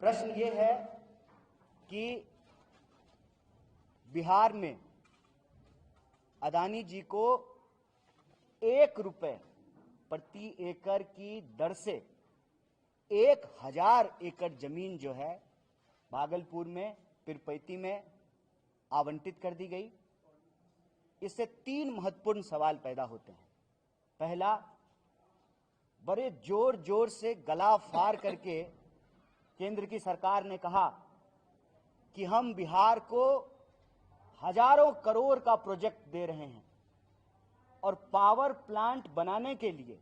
प्रश्न ये है कि बिहार में अदानी जी को 1 रुपए प्रति एकड़ की दर से 1000 एकड़ जमीन जो है भागलपुर में पीरपैंती में आवंटित कर दी गई। इससे 3 महत्वपूर्ण सवाल पैदा होते हैं। पहला, बड़े जोर जोर से गला फाड़ करके केंद्र की सरकार ने कहा कि हम बिहार को हजारों करोड़ का प्रोजेक्ट दे रहे हैं और पावर प्लांट बनाने के लिए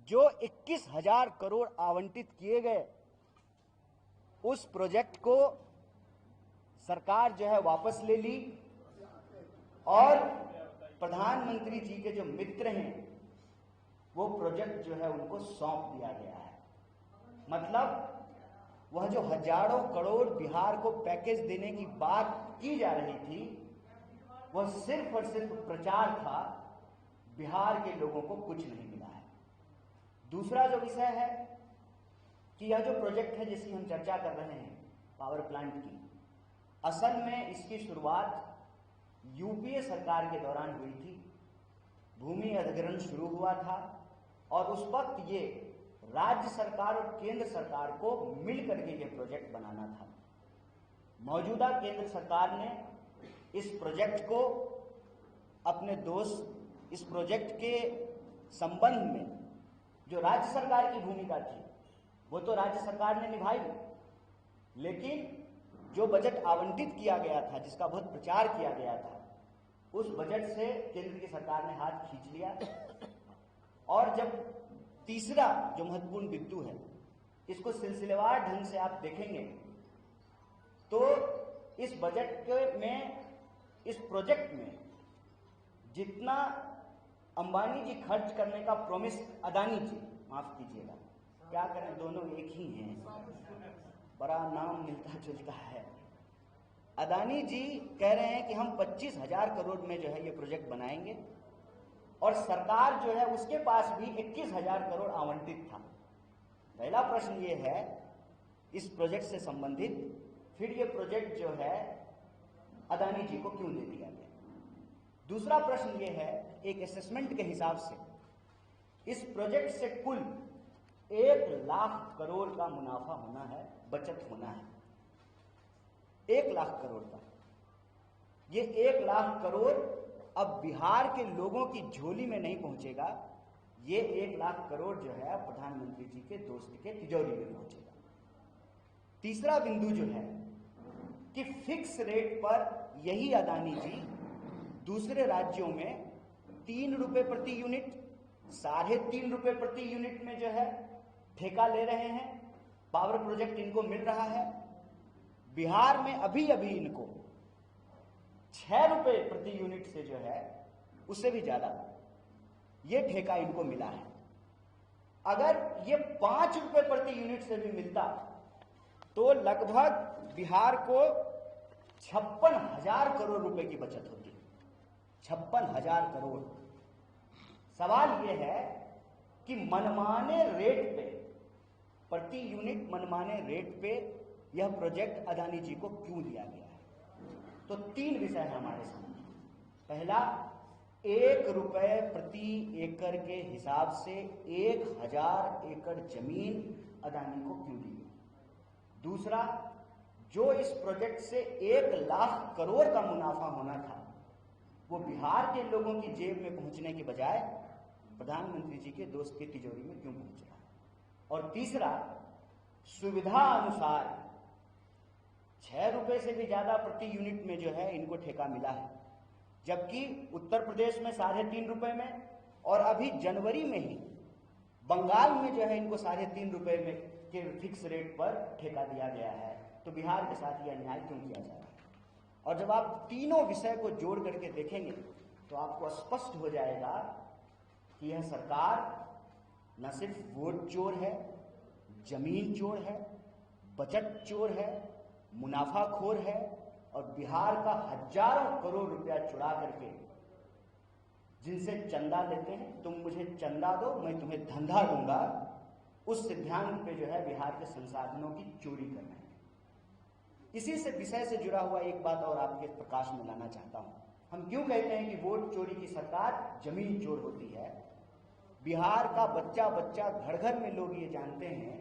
जो 21,000 करोड़ आवंटित किए गए उस प्रोजेक्ट को सरकार जो है वापस ले ली और प्रधानमंत्री जी के जो मित्र हैं वो प्रोजेक्ट जो है उनको सौंप दिया गया है। मतलब वह जो हजारों करोड़ बिहार को पैकेज देने की बात की जा रही थी वह सिर्फ और सिर्फ प्रचार था, बिहार के लोगों को कुछ नहीं मिला है। दूसरा जो विषय है कि यह जो प्रोजेक्ट है जिसकी हम चर्चा कर रहे हैं पावर प्लांट की, असल में इसकी शुरुआत यूपीए सरकार के दौरान हुई थी। भूमि अधिग्रहण शुरू हुआ था और उस वक्त ये राज्य सरकार और केंद्र सरकार को मिलकर के ये प्रोजेक्ट बनाना था। मौजूदा केंद्र सरकार ने इस प्रोजेक्ट को अपने दोस्त, इस प्रोजेक्ट के संबंध में जो राज्य सरकार की भूमिका थी वो तो राज्य सरकार ने निभाई, लेकिन जो बजट आवंटित किया गया था, जिसका बहुत प्रचार किया गया था, उस बजट से केंद्र की सरकार ने हाथ खींच लिया। और जब तीसरा जो महत्वपूर्ण बिंदु है, इसको सिलसिलेवार ढंग से आप देखेंगे तो इस बजट में, इस प्रोजेक्ट में जितना अंबानी जी खर्च करने का प्रॉमिस, अदानी जी, माफ कीजिएगा, क्या करें दोनों एक ही हैं, बड़ा नाम मिलता जुलता है। अदानी जी कह रहे हैं कि हम 25,000 करोड़ में जो है ये प्रोजेक्ट बनाएंगे और सरकार जो है उसके पास भी 21,000 करोड़ आवंटित था। पहला प्रश्न ये है इस प्रोजेक्ट से संबंधित, फिर ये प्रोजेक्ट जो है अदानी जी को क्यों दे दिया गया। दूसरा प्रश्न ये है, एक असेसमेंट के हिसाब से इस प्रोजेक्ट से कुल 1 लाख करोड़ का मुनाफा होना है, बचत होना है 1 लाख करोड़ का। ये 1 लाख करोड़ अब बिहार के लोगों की झोली में नहीं पहुंचेगा, ये 1 लाख करोड़ जो है प्रधानमंत्री जी के दोस्त के तिजोरी में पहुंचेगा। तीसरा बिंदु जो है कि फिक्स रेट पर यही अदानी जी दूसरे राज्यों में 3 रुपए प्रति यूनिट, 3.5 रुपए प्रति यूनिट में जो है ठेका ले रहे हैं, पावर प्रोजेक्ट इनको मिल रहा है। बिहार में अभी अभी इनको 6 रुपए प्रति यूनिट से जो है उससे भी ज्यादा ये ठेका इनको मिला है। अगर ये 5 रुपए प्रति यूनिट से भी मिलता तो लगभग बिहार को 56,000 करोड़ रुपए की बचत होती। 56,000 करोड़। सवाल यह है कि मनमाने रेट पे, प्रति यूनिट मनमाने रेट पे यह प्रोजेक्ट अदानी जी को क्यों दिया गया है। तो 3 विषय है हमारे सामने। पहला, 1 रुपए प्रति एकड़ के हिसाब से 1,000 एकड़ जमीन अदानी को क्यों दी गई। दूसरा, जो इस प्रोजेक्ट से 1 लाख करोड़ का मुनाफा होना था वो बिहार के लोगों की जेब में पहुंचने के बजाय प्रधानमंत्री जी के दोस्त की तिजोरी में क्यों पहुंच रहा है। और तीसरा, सुविधा अनुसार 6 रुपए से भी ज्यादा प्रति यूनिट में जो है इनको ठेका मिला है, जबकि उत्तर प्रदेश में 3.5 रुपए में और अभी जनवरी में ही बंगाल में जो है इनको 3.5 रुपए में के फिक्स रेट पर ठेका दिया गया है। तो बिहार के साथ यह अन्याय क्यों किया जा रहा है। और जब आप तीनों विषय को जोड़ करके देखेंगे तो आपको स्पष्ट हो जाएगा कि यह सरकार न सिर्फ वोट चोर है, जमीन चोर है, बचत चोर है, मुनाफाखोर है और बिहार का हजारों करोड़ रुपया चुरा करके जिनसे चंदा लेते हैं, तुम मुझे चंदा दो मैं तुम्हें धंधा दूंगा, उस सिद्धांत पे जो है बिहार के संसाधनों की चोरी कर रहे हैं। इसी से विषय से जुड़ा हुआ एक बात और आपके प्रकाश में लाना चाहता हूं। हम क्यों कहते हैं कि वोट चोरी की सरकार जमीन चोर होती है? बिहार का बच्चा बच्चा घर घर में लोग ये जानते हैं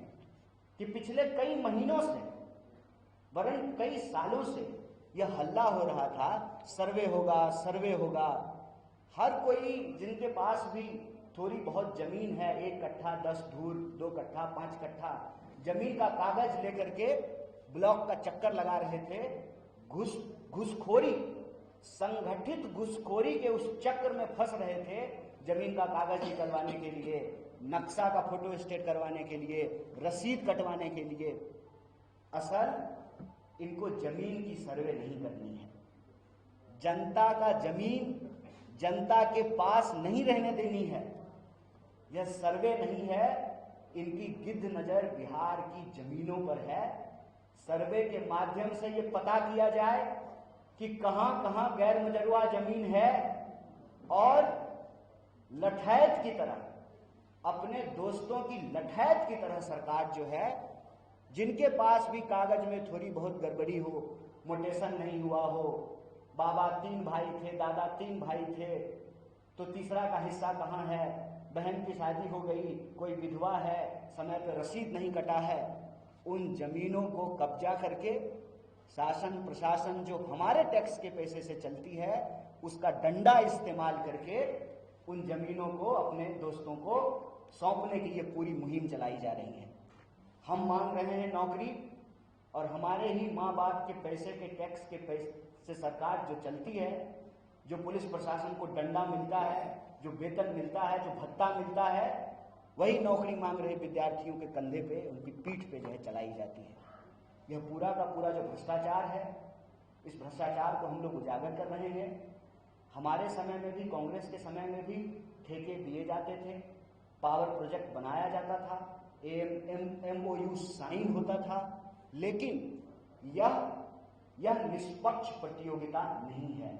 कि पिछले कई महीनों से वरन कई सालों से यह हल्ला हो रहा था, सर्वे होगा सर्वे होगा। हर कोई जिनके पास भी थोड़ी बहुत जमीन है, 1 कट्ठा 10 धूर, 2 कट्ठा 5 कट्ठा जमीन का कागज लेकर के ब्लॉक का चक्कर लगा रहे थे। घुसखोरी, संगठित घुसखोरी के उस चक्र में फंस रहे थे, जमीन का कागज निकलवाने के लिए, नक्शा का फोटो स्टेट करवाने के लिए, रसीद कटवाने के लिए। असल इनको जमीन की सर्वे नहीं करनी है, जनता का जमीन जनता के पास नहीं रहने देनी है। यह सर्वे नहीं है, इनकी गिद्ध नजर बिहार की जमीनों पर है। सर्वे के माध्यम से ये पता किया जाए कि कहां कहां गैर मुजर्रा जमीन है, और लठैत की तरह, अपने दोस्तों की लठैत की तरह सरकार जो है, जिनके पास भी कागज में थोड़ी बहुत गड़बड़ी हो, मोटेशन नहीं हुआ हो, बाबा 3 भाई थे, दादा 3 भाई थे, तो तीसरा का हिस्सा कहाँ है, बहन की शादी हो गई, कोई विधवा है, समय पर रसीद नहीं कटा है, उन जमीनों को कब्जा करके शासन प्रशासन जो हमारे टैक्स के पैसे से चलती है, उसका डंडा इस्तेमाल करके उन जमीनों को अपने दोस्तों को सौंपने की ये पूरी मुहिम चलाई जा रही है। हम मांग रहे हैं नौकरी, और हमारे ही माँ बाप के पैसे के टैक्स के पैसे से सरकार जो चलती है, जो पुलिस प्रशासन को डंडा मिलता है, जो वेतन मिलता है, जो भत्ता मिलता है, वही नौकरी मांग रहे विद्यार्थियों के कंधे पे, उनकी पीठ पे जो है चलाई जाती है। यह पूरा का पूरा जो भ्रष्टाचार है, इस भ्रष्टाचार को हम लोग उजागर कर रहे हैं। हमारे समय में भी, कांग्रेस के समय में भी ठेके दिए जाते थे, पावर प्रोजेक्ट बनाया जाता था, MOU साइन होता था, लेकिन यह निष्पक्ष प्रतियोगिता नहीं है।